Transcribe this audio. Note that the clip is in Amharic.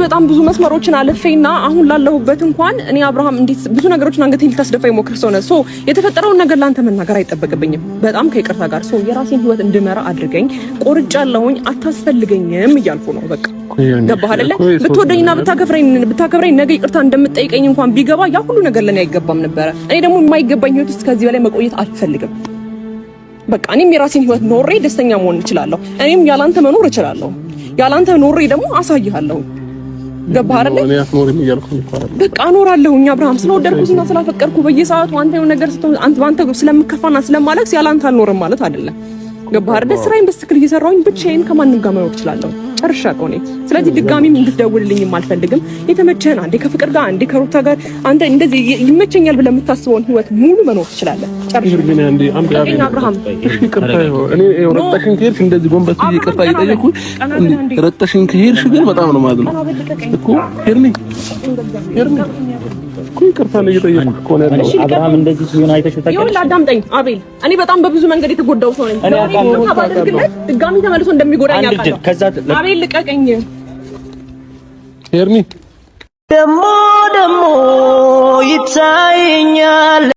በጣም ብዙ መስመሮችን አልፌና አሁን ላለሁበት እንኳን እኔ አብርሃም እንዴት ብዙ ነገሮችን አንገቴን ልታስደፋ ይሞክር ሰው ነው። የተፈጠረውን ነገር ላንተ መናገር አይጠበቅብኝም። በጣም ከይቅርታ ጋር የራሴን ህይወት እንድመራ አድርገኝ። ቆርጫለሁኝ፣ አታስፈልገኝም እያልኩ ነው። በቃ ገባህ አይደለ? ብትወደኝና ብታከብረኝ ነገ ይቅርታ እንደምትጠይቀኝ እንኳን ቢገባ ያ ሁሉ ነገር ለኔ አይገባም ነበረ። እኔ ደግሞ የማይገባኝ ህይወት ውስጥ ከዚህ በላይ መቆየት አልፈልግም። በቃ እኔም የራሴን ህይወት ኖሬ ደስተኛ መሆን እችላለሁ። እኔም ያላንተ መኖር እችላለሁ። ያላንተ ኖሬ ደግሞ አሳይሃለሁ። ገባህ አይደለ? እኔ አትኖርም እያልኩኝ በቃ እኖራለሁኝ። አብርሃም ስለወደድኩና ስላፈቀርኩ በየሰዓቱ አንተ የሆነ ነገር አንተ ስለምከፋና ስለማለቅስ ያላንተ አልኖርም ማለት አይደለም። ገባህ አይደለ? ስራዬን በትክክል እየሰራሁኝ ብቻዬን ከማንም ጋር መኖር እችላለሁ። ጨርሻለሁ እኔ። ስለዚህ ድጋሚም እንድትደውልልኝም አልፈልግም። የተመቸህን አንዴ ከፍቅር ጋር አንዴ ከሩታ ጋር አንተ እንደዚህ ይመቸኛል ብለህ የምታስበውን ህይወት ሙሉ መኖር ትችላለህ። ጨርሻለሁ። አብርሃም እኔ ረጠሽን ከሄድሽ እንደዚህ ጎንበስ ይቅርታ እየጠየኩ ረጠሽን ከሄድሽ ግን በጣም ነው ማለት ነው እኮ ሄርኒ ይቅርታ ነው እየጠየኩ እኮ ነው ያለው። አብርሃም እንደዚህ ሲሆን አይተሽው ታውቂያለሽ? ይኸውልህ አዳምጠኝ አቤል፣ እኔ በጣም በብዙ መንገድ የተጎዳው ሰው ነኝ። ድጋሚ ተመልሶ እንደሚጎዳኝ አውቃለሁ። አቤል ልቀቀኝ። ሄርኒ ደሞ ይታየኛል